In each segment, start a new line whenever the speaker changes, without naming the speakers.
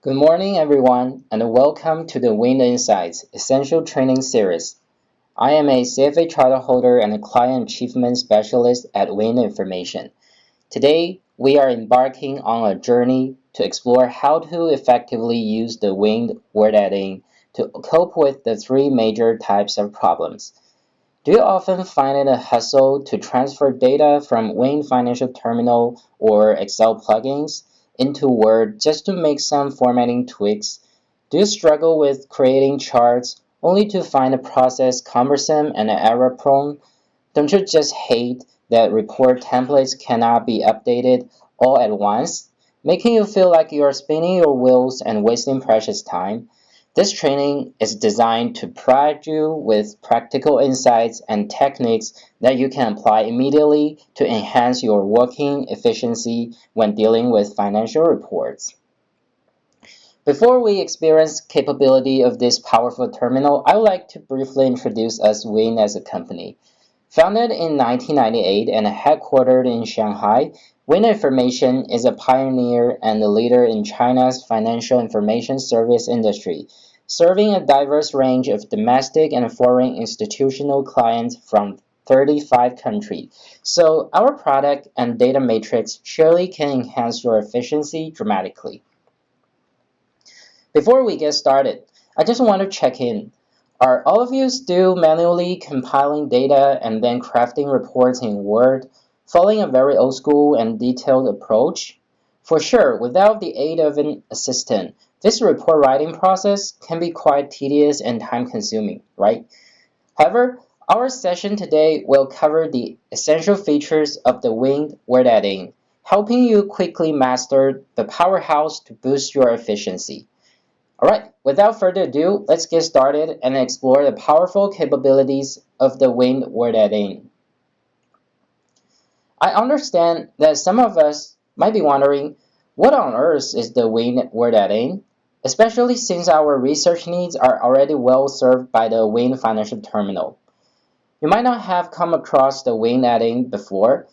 Good morning, everyone, and welcome to the Wind Insights Essential Training Series. I am a CFA charter holder and a client achievement specialist at Wind Information. Today, we are embarking on a journey to explore how to effectively use the Wind word adding to cope with the three major types of problems. Do you often find it a hassle to transfer data from Wind Financial Terminal or Excel plugins into Word just to make some formatting tweaks? Do you struggle with creating charts only to find the process cumbersome and error-prone? Don't you just hate that report templates cannot be updated all at once, making you feel like you are spinning your wheels and wasting precious time? This training is designed to provide you with practical insights and techniques that you can apply immediately to enhance your working efficiency when dealing with financial reports. Before we experience capability of this powerful terminal, I would like to briefly introduce us Win as a company. Founded in 1998 and headquartered in Shanghai, Win Information is a pioneer and a leader in China's financial information service industry, serving a diverse range of domestic and foreign institutional clients from 35 countries. So our product and data matrix surely can enhance your efficiency dramatically. Before we get started, I just want to check in. Are all of you still manually compiling data and then crafting reports in Word, following a very old school and detailed approach? For sure, without the aid of an assistant, this report writing process can be quite tedious and time-consuming, right? However, our session today will cover the essential features of the winged word adding, helping you quickly master the powerhouse to boost your efficiency. Alright, without further ado, let's get started and explore the powerful capabilities of the winged word adding. I understand that some of us might be wondering, what on earth is the winged word adding? Especially since our research needs are already well served by the Wind Financial Terminal. You might not have come across the winged adding before.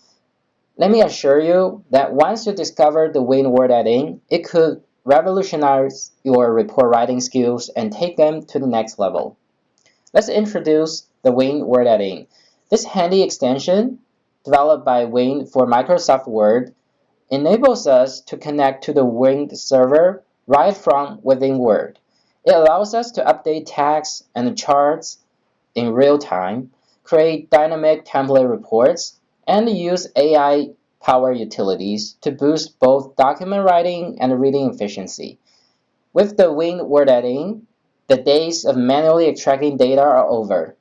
Let me assure you that once you discover the winged word adding, it could revolutionize your report writing skills and take them to the next level. Let's introduce the Wing word adding. This handy extension, developed by Wing for Microsoft Word, enables us to connect to the Wing server right from within Word. It allows us to update text and charts in real time, create dynamic template reports, and use AI power utilities to boost both document writing and reading efficiency. With the winged word adding, the days of manually extracting data are over.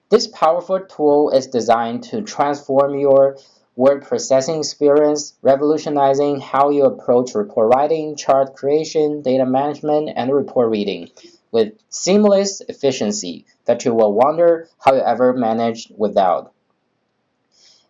This powerful tool is designed to transform your word processing experience, revolutionizing how you approach report writing, chart creation, data management, and report reading with seamless efficiency that you will wonder how you ever managed without.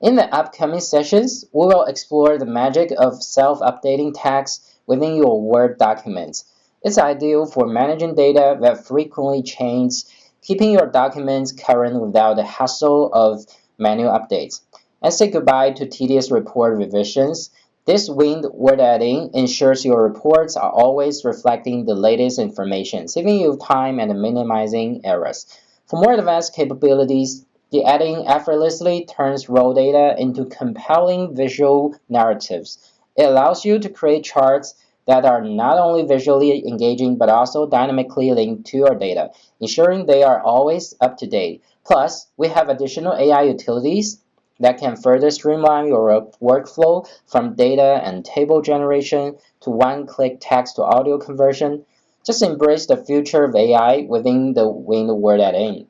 In the upcoming sessions, we will explore the magic of self-updating text within your Word documents. It's ideal for managing data that frequently changes, keeping your documents current without the hassle of manual updates. And say goodbye to tedious report revisions. This winged word adding ensures your reports are always reflecting the latest information, saving you time and minimizing errors. For more advanced capabilities, the adding effortlessly turns raw data into compelling visual narratives. It allows you to create charts that are not only visually engaging but also dynamically linked to your data, ensuring they are always up to date. Plus, we have additional AI utilities that can further streamline your workflow from data and table generation to one-click text-to-audio conversion. Just embrace the future of AI within the winged word adding.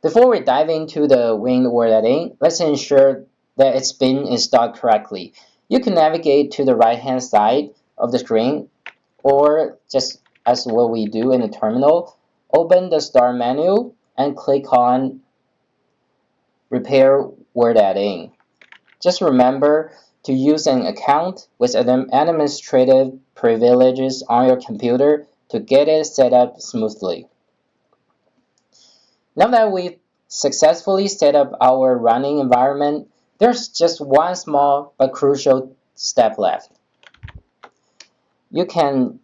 Before we dive into the winged word adding, let's ensure that it's been installed correctly. You can navigate to the right-hand side of the screen, or just as what we do in the terminal, open the Start menu and click on Repair Word Adding. Just remember to use an account with administrative privileges on your computer to get it set up smoothly. Now that we've successfully set up our running environment, there's just one small but crucial step left. You can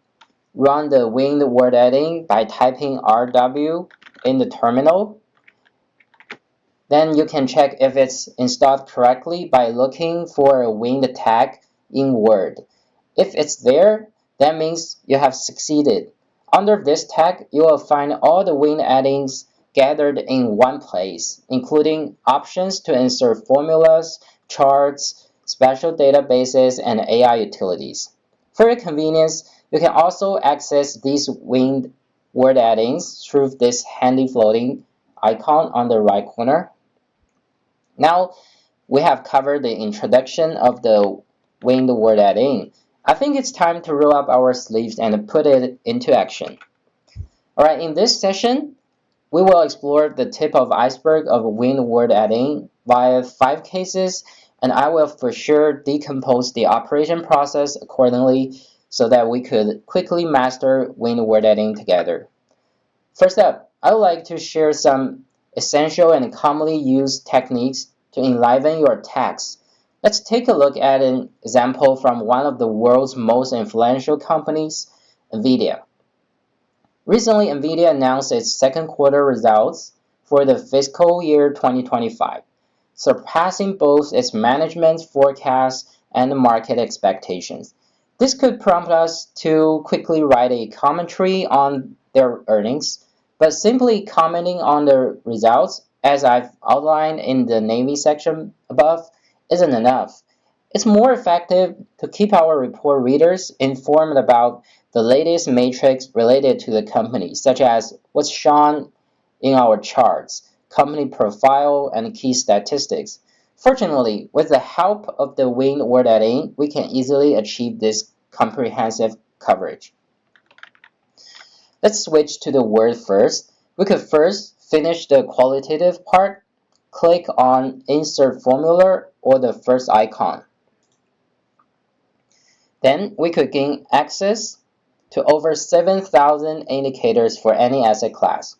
run the winged word adding by typing RW in the terminal. Then you can check if it's installed correctly by looking for a winged tag in Word. If it's there, that means you have succeeded. Under this tag, you will find all the winged addings gathered in one place, including options to insert formulas, charts, special databases, and AI utilities. For your convenience, you can also access these winged word addings through this handy floating icon on the right corner. Now we have covered the introduction of the winged word adding. I think it's time to roll up our sleeves and put it into action. Alright, in this session, we will explore the tip of iceberg of winged word adding via 5 cases, and I will for sure decompose the operation process accordingly so that we could quickly master winged word adding together. First up, I would like to share some essential and commonly used techniques to enliven your text. Let's take a look at an example from one of the world's most influential companies, NVIDIA. Recently, NVIDIA announced its second quarter results for the fiscal year 2025, surpassing both its management's forecasts and market expectations. This could prompt us to quickly write a commentary on their earnings, but simply commenting on the results, as I've outlined in the Navy section above, isn't enough. It's more effective to keep our report readers informed about the latest metrics related to the company, such as what's shown in our charts, company profile, and key statistics. Fortunately, with the help of the winged word adding, we can easily achieve this comprehensive coverage. Let's switch to the word first. We could first finish the qualitative part. Click on Insert Formula or the first icon. Then we could gain access to over 7,000 indicators for any asset class.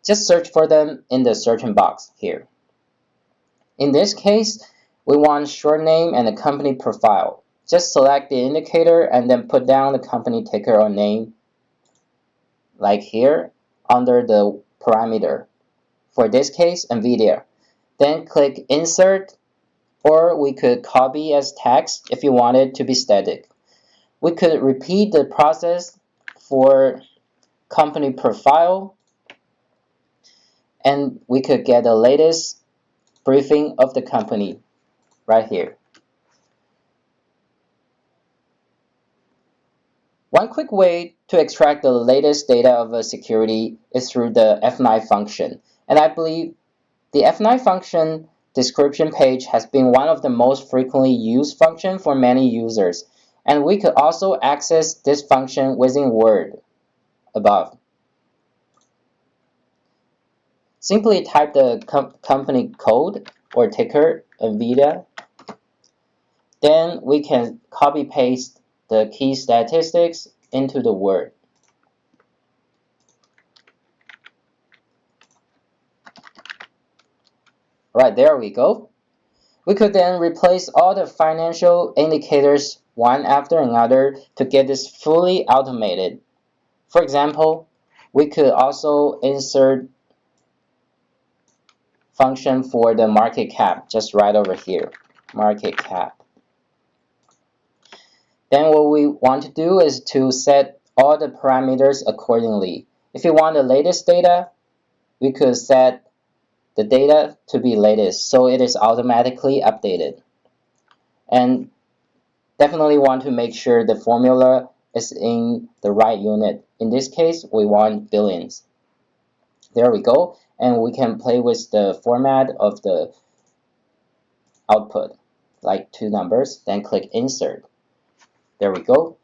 Just search for them in the searching box here. In this case, we want short name and a company profile. Just select the indicator and then put down the company ticker or name, like here, under the parameter. For this case, NVIDIA. Then click Insert, or we could copy as text if you want it to be static. We could repeat the process for company profile, and we could get the latest briefing of the company right here. One quick way to extract the latest data of a security is through the F9 function, and I believe the F9 function description page has been one of the most frequently used functions for many users, and we could also access this function within Word above. Simply type the company code or ticker, NVIDIA. Then we can copy paste the key statistics into the Word. Right, there we go. We could then replace all the financial indicators one after another to get this fully automated. For example, we could also insert function for the market cap just right over here, market cap. Then what we want to do is to set all the parameters accordingly. If you want the latest data, we could set the data to be latest so it is automatically updated. And definitely want to make sure the formula is in the right unit. In this case, we want billions. There we go. And we can play with the format of the output, like 2 numbers, then click Insert. There we go.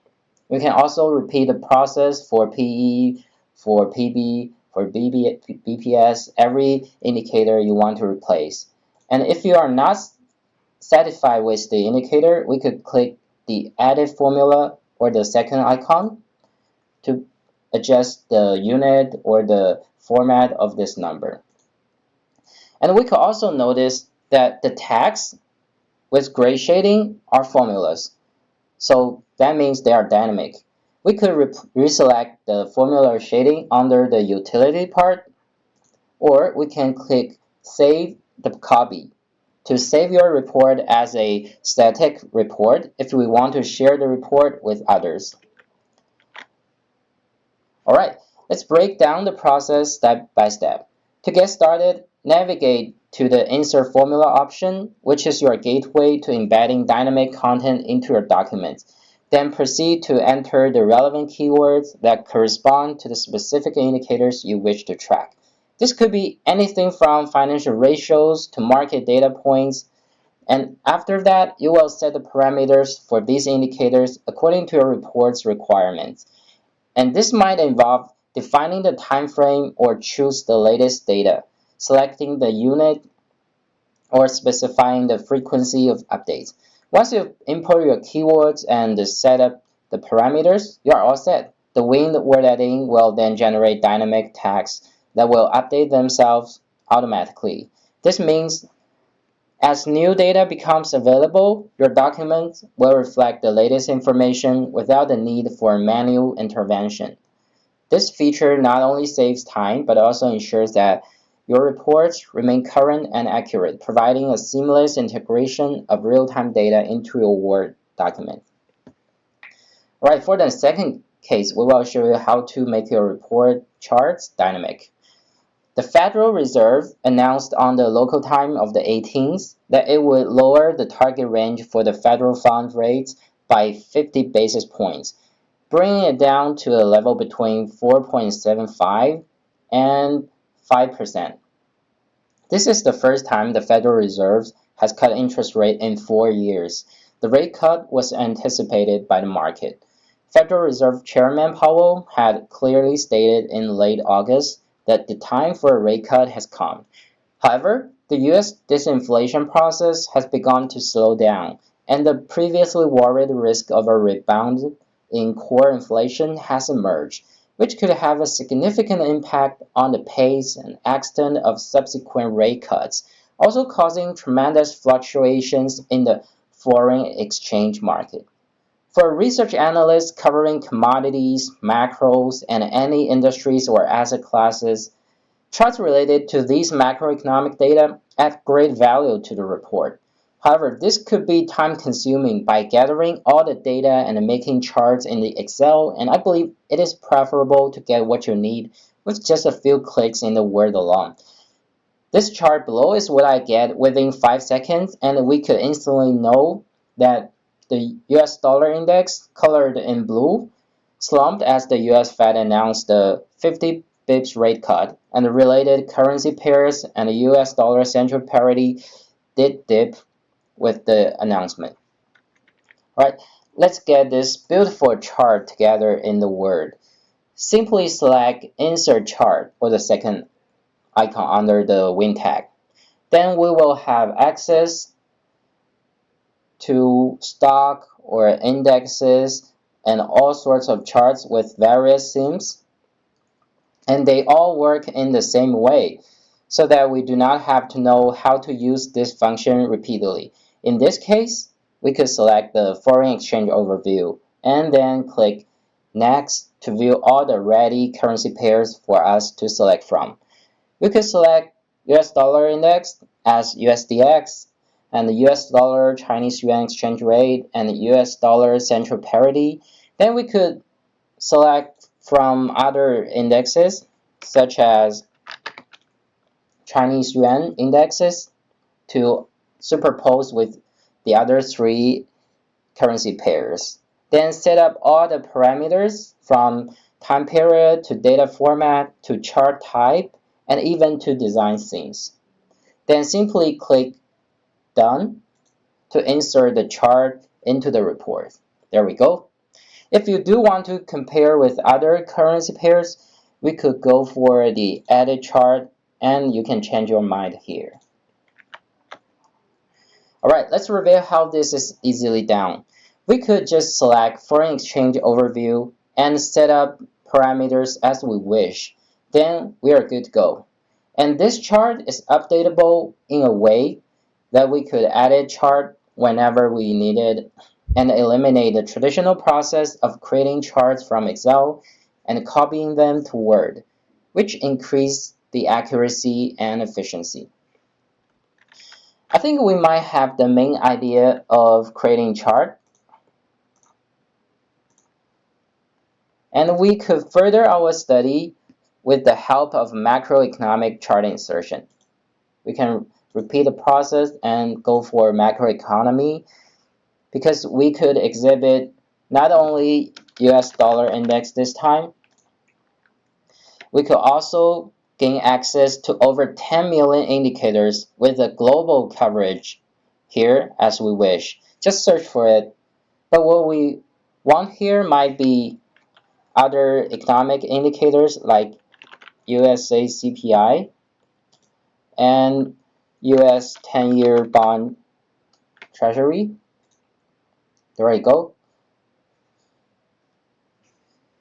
We can also repeat the process for PE, for PB, for BPS, every indicator you want to replace. And if you are not satisfied with the indicator, we could click the Edit Formula or the second icon to adjust the unit or the format of this number. And we could also notice that the tags with gray shading are formulas. So that means they are dynamic. We could reselect the formula shading under the utility part, or we can click Save the Copy to save your report as a static report if we want to share the report with others. Alright, let's break down the process step by step. To get started, navigate to the Insert Formula option, which is your gateway to embedding dynamic content into your documents. Then proceed to enter the relevant keywords that correspond to the specific indicators you wish to track. This could be anything from financial ratios to market data points, and after that, you will set the parameters for these indicators according to your report's requirements. And this might involve defining the time frame or choose the latest data, selecting the unit, or specifying the frequency of updates. Once you import your keywords and set up the parameters, you are all set. The win word adding will then generate dynamic tags that will update themselves automatically. This means as new data becomes available, your document will reflect the latest information without the need for manual intervention. This feature not only saves time, but also ensures that your reports remain current and accurate, providing a seamless integration of real-time data into your Word document. Alright, for the second case, we will show you how to make your report charts dynamic. The Federal Reserve announced on the local time of the 18th that it would lower the target range for the federal fund rates by 50 basis points, bringing it down to a level between 4.75 and 5%. This is the first time the Federal Reserve has cut interest rate in 4 years. The rate cut was anticipated by the market. Federal Reserve Chairman Powell had clearly stated in late August that the time for a rate cut has come. However, the U.S. disinflation process has begun to slow down, and the previously worried risk of a rebound in core inflation has emerged, which could have a significant impact on the pace and extent of subsequent rate cuts, also causing tremendous fluctuations in the foreign exchange market. For research analysts covering commodities, macros, and any industries or asset classes, charts related to these macroeconomic data add great value to the report. However, this could be time-consuming by gathering all the data and making charts in the Excel, and I believe it is preferable to get what you need with just a few clicks in the Word alone. This chart below is what I get within 5 seconds, and we could instantly know that the US dollar index, colored in blue, slumped as the US Fed announced the 50 bips rate cut, and the related currency pairs and the US dollar central parity did dip with the announcement. Alright, let's get this beautiful chart together in the Word. Simply select Insert Chart or the second icon under the Win tag. Then we will have access to stock or indexes and all sorts of charts with various themes, and they all work in the same way so that we do not have to know how to use this function repeatedly. In this case, we could select the foreign exchange overview and then click next to view all the ready currency pairs for us to select from. We could select US dollar index as USDX, and the US dollar Chinese yuan exchange rate, and the US dollar central parity. Then we could select from other indexes such as Chinese yuan indexes to superpose with the other 3 currency pairs. Then set up all the parameters from time period to data format to chart type and even to design themes. Then simply click Done to insert the chart into the report. There we go. If you do want to compare with other currency pairs, we could go for the Edit Chart, and you can change your mind here. Alright, let's review how this is easily done. We could just select Foreign Exchange Overview and set up parameters as we wish. Then we are good to go. And this chart is updatable in a way that we could edit chart whenever we need it and eliminate the traditional process of creating charts from Excel and copying them to Word, which increase the accuracy and efficiency. I think we might have the main idea of creating chart, and we could further our study with the help of macroeconomic chart insertion. We can repeat the process and go for macroeconomy because we could exhibit not only US dollar index this time, we could also gain access to over 10 million indicators with a global coverage here as we wish. Just search for it. But what we want here might be other economic indicators like USA CPI and US 10-year bond treasury. There you go.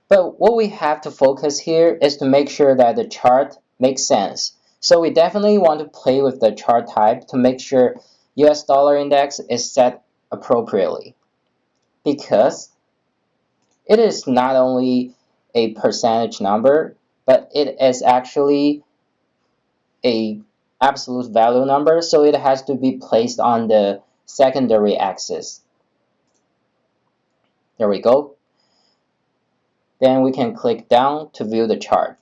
But what we have to focus here is to make sure that the chart makes sense. So we definitely want to play with the chart type to make sure US dollar index is set appropriately. Because it is not only a percentage number, but it is actually a absolute value number, so it has to be placed on the secondary axis. There we go. Then we can click down to view the chart.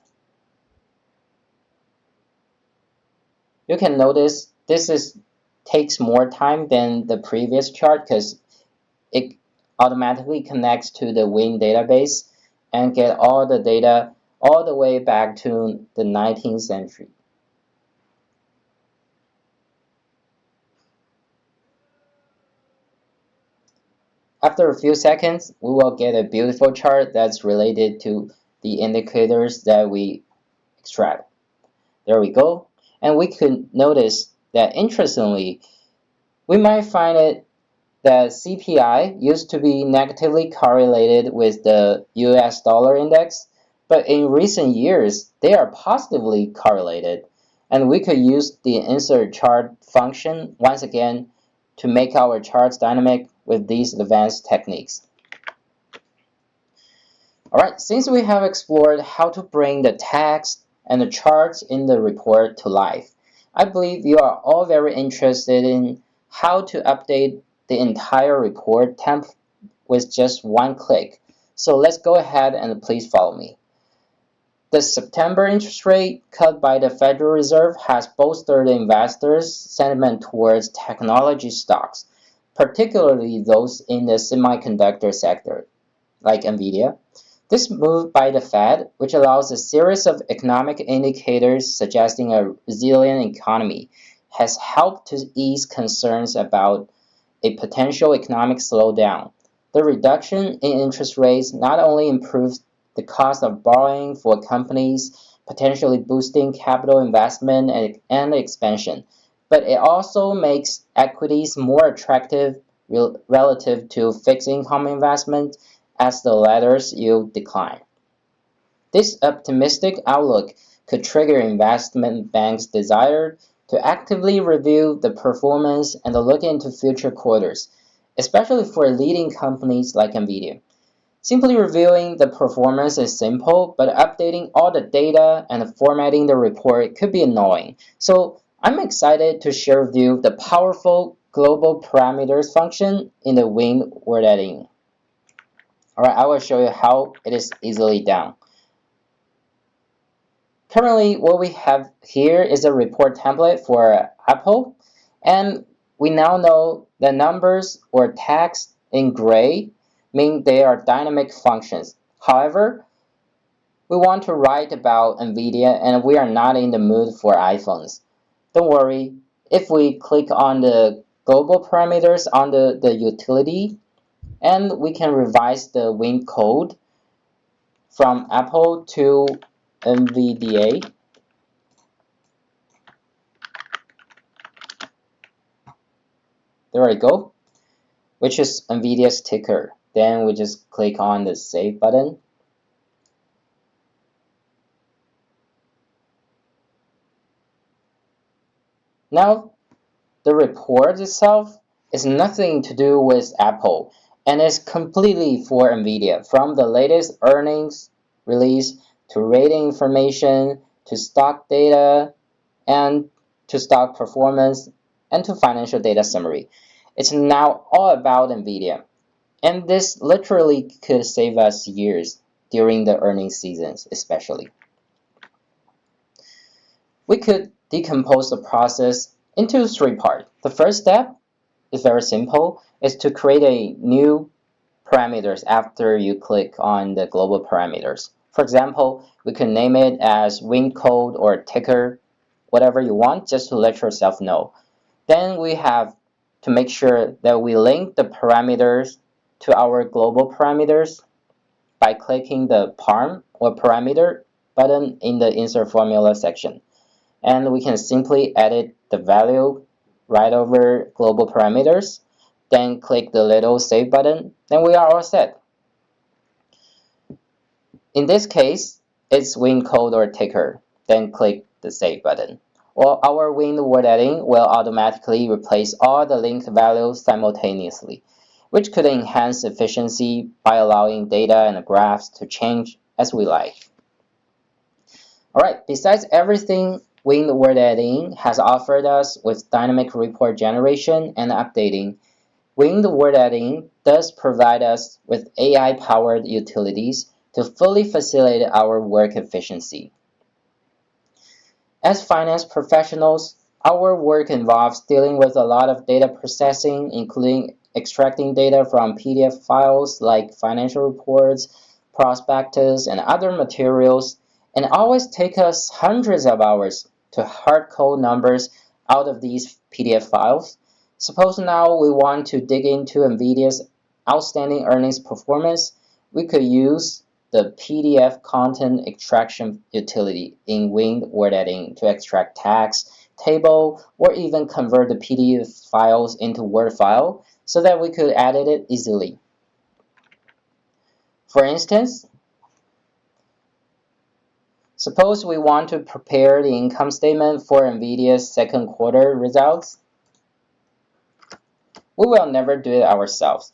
You can notice this takes more time than the previous chart because it automatically connects to the WIN database and get all the data all the way back to the 19th century. After a few seconds, we will get a beautiful chart that's related to the indicators that we extract. There we go. And we could notice that interestingly, we might find it that CPI used to be negatively correlated with the US dollar index, but in recent years, they are positively correlated. And we could use the insert chart function once again to make our charts dynamic with these advanced techniques. Alright, since we have explored how to bring the text and the charts in the report to life, I believe you are all very interested in how to update the entire report template with just one click. So let's go ahead and please follow me. The September interest rate cut by the Federal Reserve has bolstered investors' sentiment towards technology stocks, particularly those in the semiconductor sector, like Nvidia. This move by the Fed, which allows a series of economic indicators suggesting a resilient economy, has helped to ease concerns about a potential economic slowdown. The reduction in interest rates not only improves the cost of borrowing for companies, potentially boosting capital investment and expansion, but it also makes equities more attractive relative to fixed income investment as the latter's yield decline. This optimistic outlook could trigger investment banks' desire to actively review the performance and look into future quarters, especially for leading companies like Nvidia. Simply reviewing the performance is simple, but updating all the data and formatting the report could be annoying. So I'm excited to share with you the powerful global parameters function in the WIN word editing. Alright, I will show you how it is easily done. Currently, what we have here is a report template for Apple, and we now know the numbers or text in gray mean they are dynamic functions. However, we want to write about NVIDIA and we are not in the mood for iPhones. Don't worry, if we click on the global parameters under the utility, and we can revise the WIN code from Apple to NVDA. There we go, which is NVIDIA's ticker. Then we just click on the save button. Now, the report itself is nothing to do with Apple, and it's completely for NVIDIA, from the latest earnings release to rating information to stock data and to stock performance and to financial data summary. It's now all about NVIDIA, and this literally could save us years during the earnings seasons, especially. We could decompose the process into three parts. The first step is very simple, is to create a new parameters after you click on the global parameters. For example, we can name it as win code or ticker, whatever you want, just to let yourself know. Then we have to make sure that we link the parameters to our global parameters by clicking the parm or parameter button in the insert formula section. And we can simply edit the value right over global parameters, then click the little save button, then we are all set. In this case, it's win code or ticker, then click the save button. Well, our win word adding will automatically replace all the linked values simultaneously, which could enhance efficiency by allowing data and graphs to change as we like. Alright, besides everything win word adding has offered us with dynamic report generation and updating, win word adding does provide us with AI-powered utilities to fully facilitate our work efficiency. As finance professionals, our work involves dealing with a lot of data processing, including extracting data from PDF files like financial reports, prospectus, and other materials, and always take us hundreds of hours to hard code numbers out of these PDF files. Suppose now we want to dig into NVIDIA's outstanding earnings performance, we could use the PDF content extraction utility in Win word adding to extract text, table, or even convert the PDF files into Word file so that we could edit it easily. For instance, suppose we want to prepare the income statement for NVIDIA's second quarter results. We will never do it ourselves.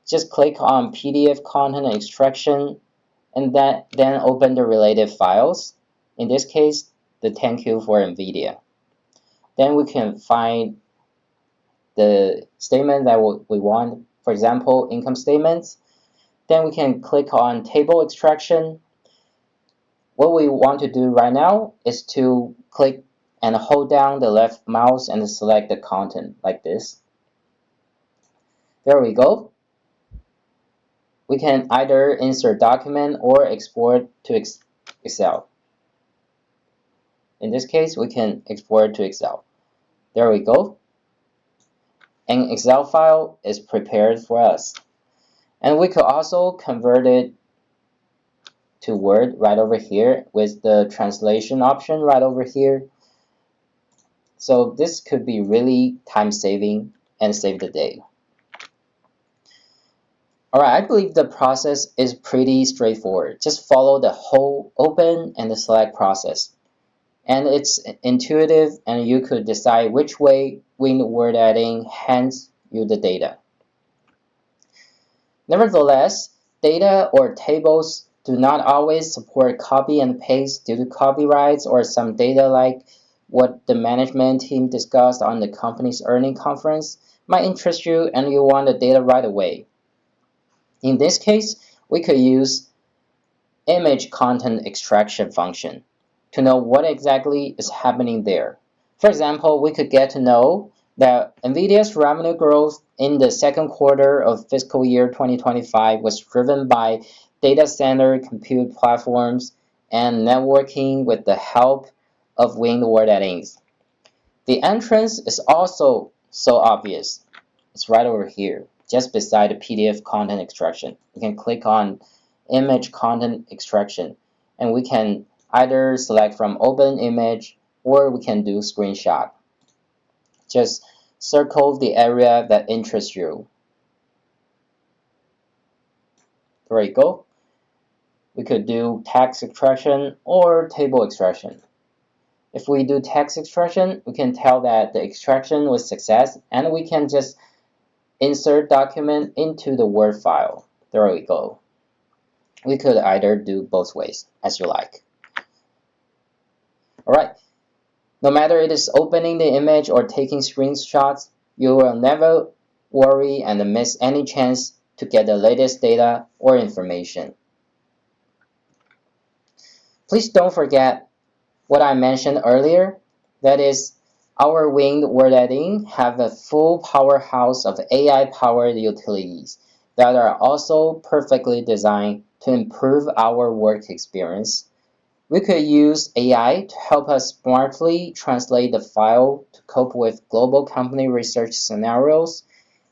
Just click on PDF content extraction and then open the related files. In this case, the thank you for NVIDIA. Then we can find the statement that we want, for example, income statements. Then we can click on table extraction. What we want to do right now is to click and hold down the left mouse and select the content like this. There we go. We can either insert document or export to Excel. In this case, we can export to Excel. There we go. An Excel file is prepared for us. And we could also convert it to Word right over here with the translation option right over here. So this could be really time-saving and save the day. Alright, I believe the process is pretty straightforward. Just follow the whole open and the select process. And it's intuitive and you could decide which way Win word adding hands you the data. Nevertheless, data or tables do not always support copy and paste due to copyrights or some data like what the management team discussed on the company's earnings conference might interest you and you want the data right away. In this case, we could use image content extraction function to know what exactly is happening there. For example, we could get to know that NVIDIA's revenue growth in the second quarter of fiscal year 2025 was driven by data center compute platforms and networking with the help of winged word addings. The entrance is also so obvious. It's right over here, just beside the PDF content extraction. We can click on image content extraction and we can either select from open image or we can do screenshot. Just circle the area that interests you. There you go. We could do text extraction or table extraction. If we do text extraction, we can tell that the extraction was success and we can just insert document into the Word file. There we go. We could either do both ways as you like. Alright, no matter it is opening the image or taking screenshots, you will never worry and miss any chance to get the latest data or information. Please don't forget what I mentioned earlier, that is, our winged word editing have a full powerhouse of AI-powered utilities that are also perfectly designed to improve our work experience. We could use AI to help us smartly translate the file to cope with global company research scenarios.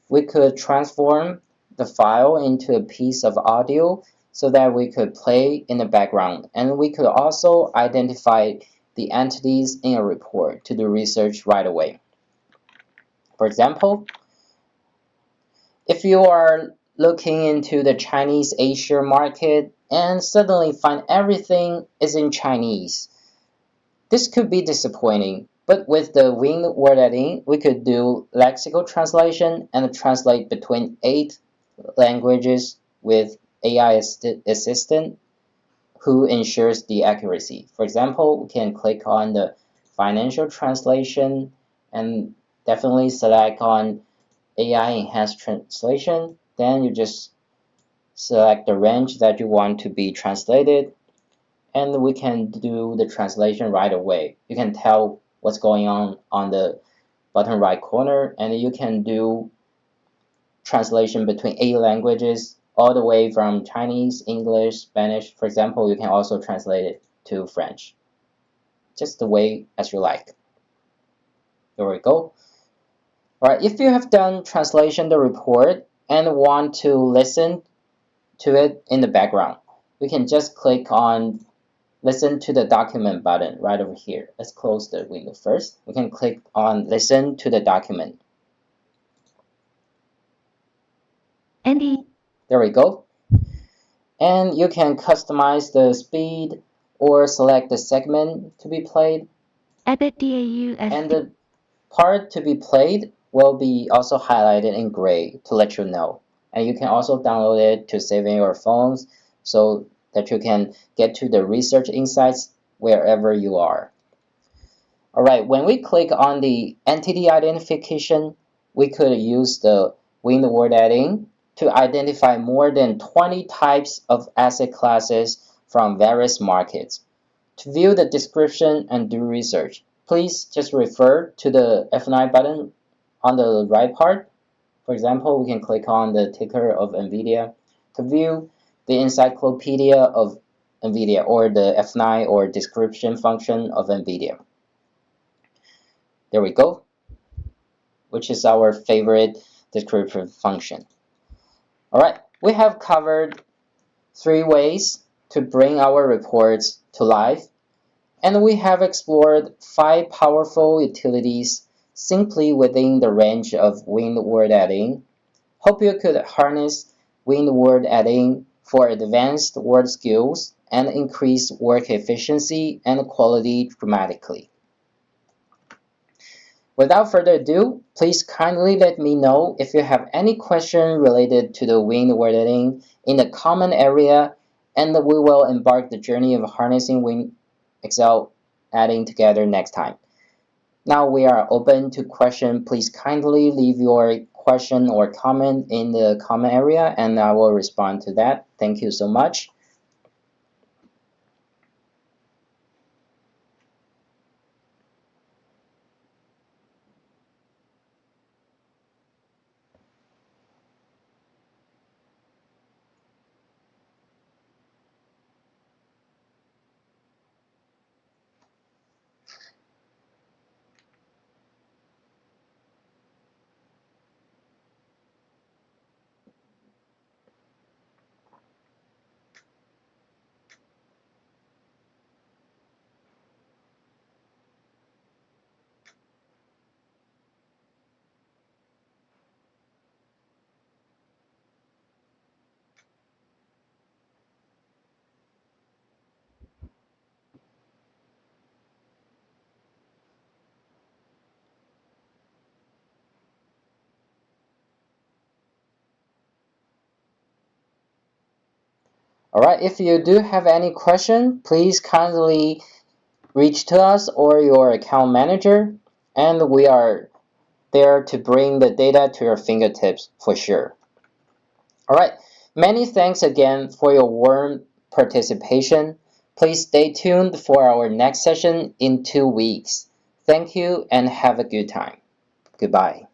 We could transform the file into a piece of audio so that we could play in the background, and we could also identify the entities in a report to do research right away. For example, if you are looking into the Chinese Asia market and suddenly find everything is in Chinese, this could be disappointing, but with the winged word editing, we could do lexical translation and translate between 8 languages with AI assistant who ensures the accuracy. For example, we can click on the financial translation and definitely select on AI enhanced translation. Then you just select the range that you want to be translated, and we can do the translation right away. You can tell what's going on the bottom right corner, and you can do translation between 8 languages, all the way from Chinese, English, Spanish. For example, you can also translate it to French, just the way as you like. There we go. All right, if you have done translation the report and want to listen to it in the background, we can just click on listen to the document button right over here. Let's close the window first. We can click on listen to the document. There we go. And you can customize the speed or select the segment to be played.
Edit DAU
And the part to be played will be also highlighted in gray to let you know. And you can also download it to save in your phones so that you can get to the research insights wherever you are. Alright, when we click on the entity identification, we could use the winged word editing to identify more than 20 types of asset classes from various markets. To view the description and do research, please just refer to the F9 button on the right part. For example, we can click on the ticker of NVIDIA to view the encyclopedia of NVIDIA or the F9 or description function of NVIDIA. There we go, which is our favorite description function. All right, we have covered 3 ways to bring our reports to life, and we have explored 5 powerful utilities simply within the range of winged word editing. Hope you could harness winged word editing for advanced word skills and increase work efficiency and quality dramatically. Without further ado, please kindly let me know if you have any question related to the winged word editing in the comment area, and we will embark the journey of harnessing winged Excel editing together next time. Now we are open to question. Please kindly leave your question or comment in the comment area, and I will respond to that. Thank you so much. Alright, if you do have any question, please kindly reach to us or your account manager, and we are there to bring the data to your fingertips for sure. Alright, many thanks again for your warm participation. Please stay tuned for our next session in 2 weeks. Thank you and have a good time. Goodbye.